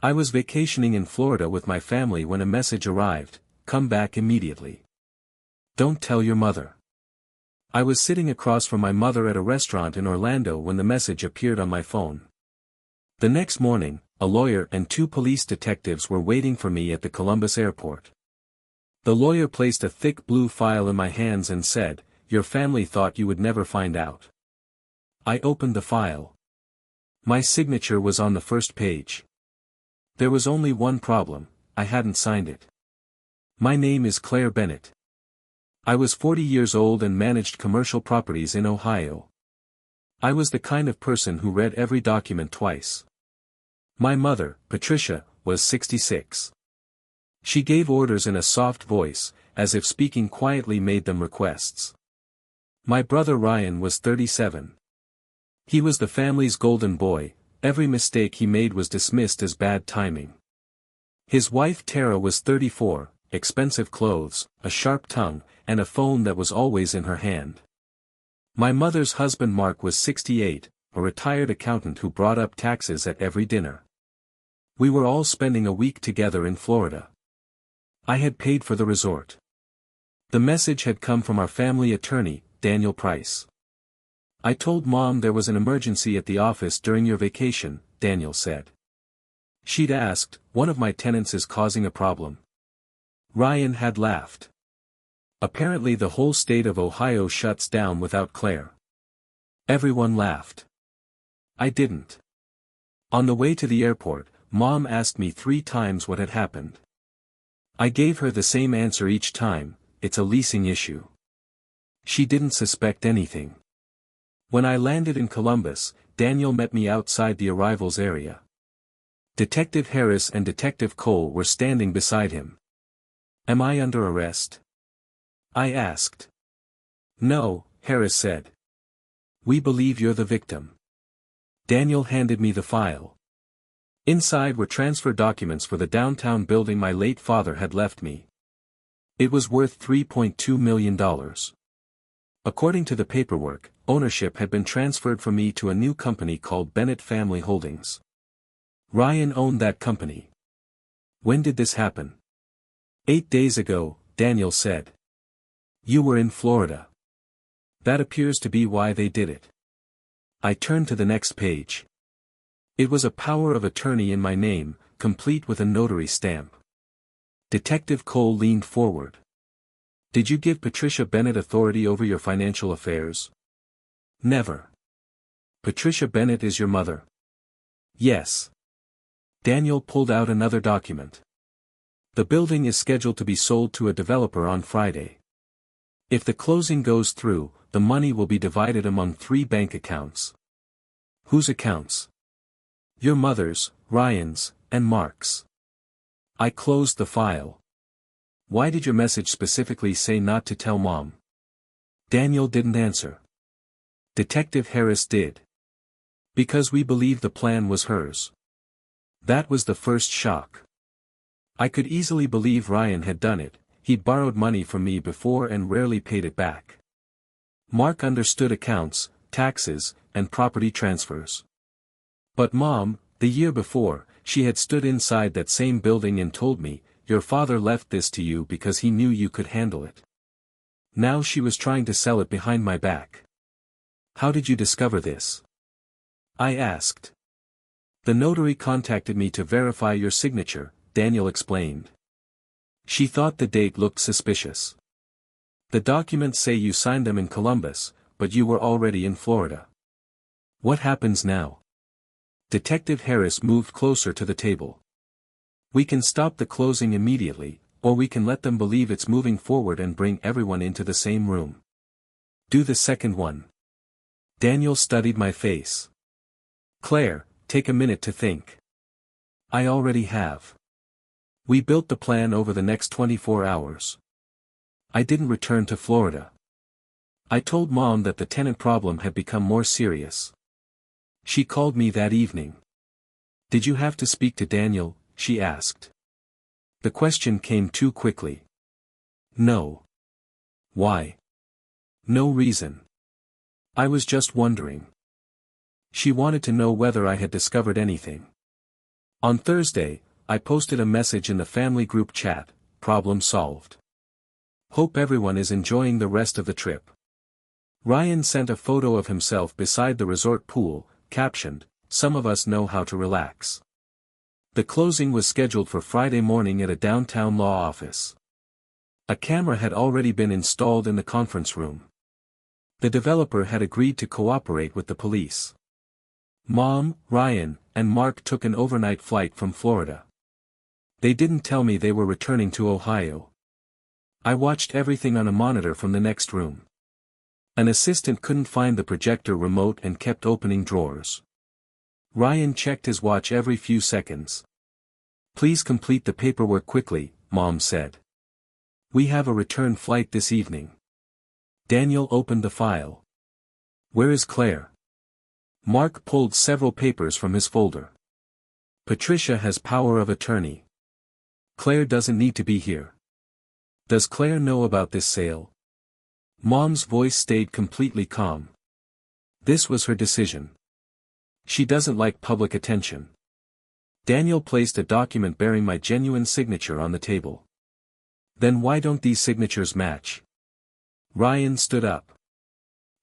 I was vacationing in Florida with my family when a message arrived, "Come back immediately. Don't tell your mother." I was sitting across from my mother at a restaurant in Orlando when the message appeared on my phone. The next morning, a lawyer and 2 police detectives were waiting for me at the Columbus airport. The lawyer placed a thick blue file in my hands and said, "Your family thought you would never find out." I opened the file. My signature was on the first page. There was only one problem: I hadn't signed it. My name is Claire Bennett. I was 40 years old and managed commercial properties in Ohio. I was the kind of person who read every document twice. My mother, Patricia, was 66. She gave orders in a soft voice, as if speaking quietly made them requests. My brother Ryan was 37. He was the family's golden boy. Every mistake he made was dismissed as bad timing. His wife Tara was 34, expensive clothes, a sharp tongue, and a phone that was always in her hand. My mother's husband Mark was 68, a retired accountant who brought up taxes at every dinner. We were all spending a week together in Florida. I had paid for the resort. The message had come from our family attorney, Daniel Price. "I told Mom there was an emergency at the office during your vacation," Daniel said. She'd asked, "One of my tenants is causing a problem." Ryan had laughed. "Apparently the whole state of Ohio shuts down without Claire." Everyone laughed. I didn't. On the way to the airport, Mom asked me 3 times what had happened. I gave her the same answer each time: "It's a leasing issue." She didn't suspect anything. When I landed in Columbus, Daniel met me outside the arrivals area. Detective Harris and Detective Cole were standing beside him. "Am I under arrest?" I asked. "No," Harris said. "We believe you're the victim." Daniel handed me the file. Inside were transfer documents for the downtown building my late father had left me. It was worth $3.2 million. According to the paperwork, ownership had been transferred from me to a new company called Bennett Family Holdings. Ryan owned that company. "When did this happen?" "8 days ago," Daniel said. "You were in Florida. That appears to be why they did it." I turned to the next page. It was a power of attorney in my name, complete with a notary stamp. Detective Cole leaned forward. "Did you give Patricia Bennett authority over your financial affairs?" "Never." "Patricia Bennett is your mother?" "Yes." Daniel pulled out another document. "The building is scheduled to be sold to a developer on Friday. If the closing goes through, the money will be divided among 3 bank accounts." "Whose accounts?" "Your mother's, Ryan's, and Mark's." I closed the file. "Why did your message specifically say not to tell Mom?" Daniel didn't answer. Detective Harris did. "Because we believe the plan was hers." That was the first shock. I could easily believe Ryan had done it. He'd borrowed money from me before and rarely paid it back. Mark understood accounts, taxes, and property transfers. But Mom, the year before, she had stood inside that same building and told me, "Your father left this to you because he knew you could handle it." Now she was trying to sell it behind my back. "How did you discover this?" I asked. "The notary contacted me to verify your signature," Daniel explained. "She thought the date looked suspicious. The documents say you signed them in Columbus, but you were already in Florida. What happens now?" Detective Harris moved closer to the table. "We can stop the closing immediately, or we can let them believe it's moving forward and bring everyone into the same room." "Do the second one." Daniel studied my face. "Claire, take a minute to think." "I already have. We built the plan over the next 24 hours. I didn't return to Florida. I told Mom that the tenant problem had become more serious. She called me that evening." "Did you have to speak to Daniel?" she asked. The question came too quickly. "No." "Why?" "No reason. I was just wondering." She wanted to know whether I had discovered anything. On Thursday, I posted a message in the family group chat, problem solved. Hope everyone is enjoying the rest of the trip. Ryan sent a photo of himself beside the resort pool, captioned, "Some of us know how to relax." The closing was scheduled for Friday morning at a downtown law office. A camera had already been installed in the conference room. The developer had agreed to cooperate with the police. Mom, Ryan, and Mark took an overnight flight from Florida. They didn't tell me they were returning to Ohio. I watched everything on a monitor from the next room. An assistant couldn't find the projector remote and kept opening drawers. Ryan checked his watch every few seconds. "Please complete the paperwork quickly," Mom said. "We have a return flight this evening." Daniel opened the file. "Where is Claire?" Mark pulled several papers from his folder. "Patricia has power of attorney. Claire doesn't need to be here." "Does Claire know about this sale?" Mom's voice stayed completely calm. This was her decision. She doesn't like public attention. Daniel placed a document bearing my genuine signature on the table. "Then why don't these signatures match?" Ryan stood up.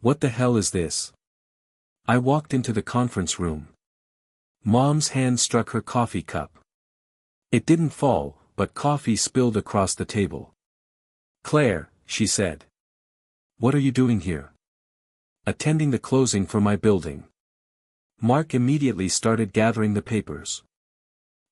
"What the hell is this?" I walked into the conference room. Mom's hand struck her coffee cup. It didn't fall, but coffee spilled across the table. "Claire," she said. "What are you doing here?" "Attending the closing for my building." Mark immediately started gathering the papers.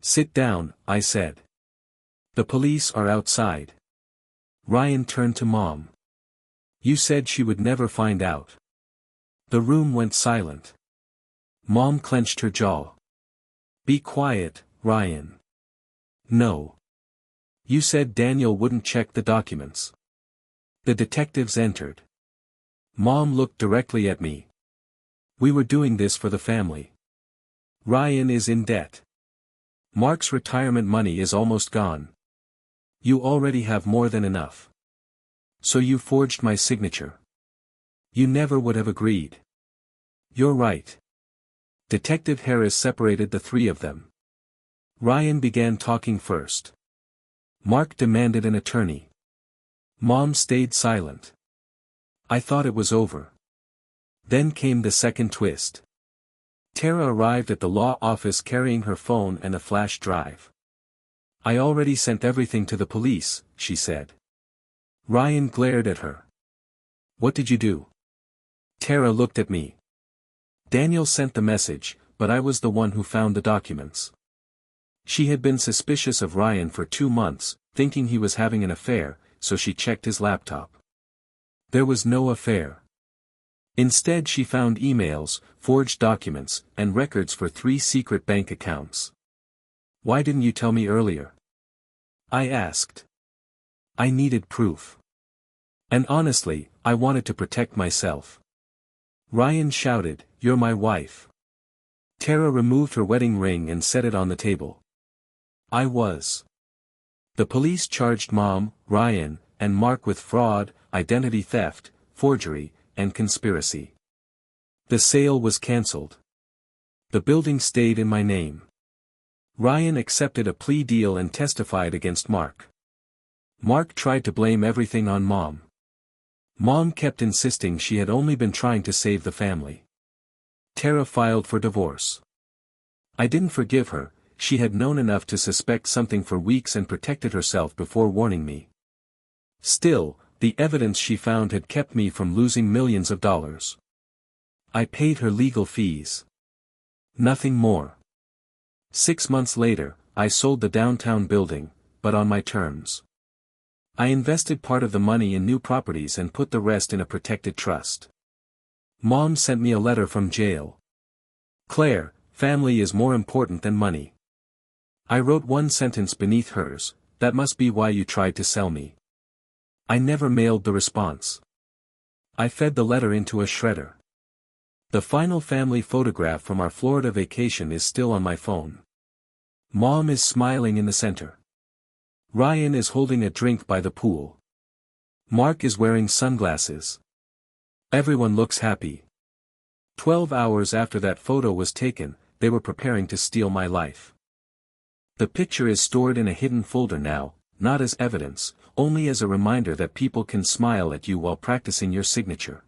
"Sit down," I said. "The police are outside." Ryan turned to Mom. "You said she would never find out." The room went silent. Mom clenched her jaw. "Be quiet, Ryan." "No. You said Daniel wouldn't check the documents." The detectives entered. Mom looked directly at me. "We were doing this for the family. Ryan is in debt. Mark's retirement money is almost gone. You already have more than enough. So you forged my signature. You never would have agreed." "You're right." Detective Harris separated the three of them. Ryan began talking first. Mark demanded an attorney. Mom stayed silent. I thought it was over. Then came the second twist. Tara arrived at the law office carrying her phone and a flash drive. "I already sent everything to the police," she said. Ryan glared at her. "What did you do?" Tara looked at me. "Daniel sent the message, but I was the one who found the documents." She had been suspicious of Ryan for 2 months, thinking he was having an affair, so she checked his laptop. There was no affair. Instead she found emails, forged documents, and records for 3 secret bank accounts. "Why didn't you tell me earlier?" I asked. I needed proof. And honestly, I wanted to protect myself. Ryan shouted, "You're my wife." Tara removed her wedding ring and set it on the table. I was. The police charged Mom, Ryan, and Mark with fraud, identity theft, forgery, and conspiracy. The sale was cancelled. The building stayed in my name. Ryan accepted a plea deal and testified against Mark. Mark tried to blame everything on Mom. Mom kept insisting she had only been trying to save the family. Tara filed for divorce. I didn't forgive her. She had known enough to suspect something for weeks and protected herself before warning me. Still, the evidence she found had kept me from losing millions of dollars. I paid her legal fees. Nothing more. 6 months later, I sold the downtown building, but on my terms. I invested part of the money in new properties and put the rest in a protected trust. Mom sent me a letter from jail. "Claire, family is more important than money." I wrote one sentence beneath hers, "That must be why you tried to sell me." I never mailed the response. I fed the letter into a shredder. The final family photograph from our Florida vacation is still on my phone. Mom is smiling in the center. Ryan is holding a drink by the pool. Mark is wearing sunglasses. Everyone looks happy. 12 hours after that photo was taken, they were preparing to steal my life. The picture is stored in a hidden folder now, not as evidence, only as a reminder that people can smile at you while practicing your signature.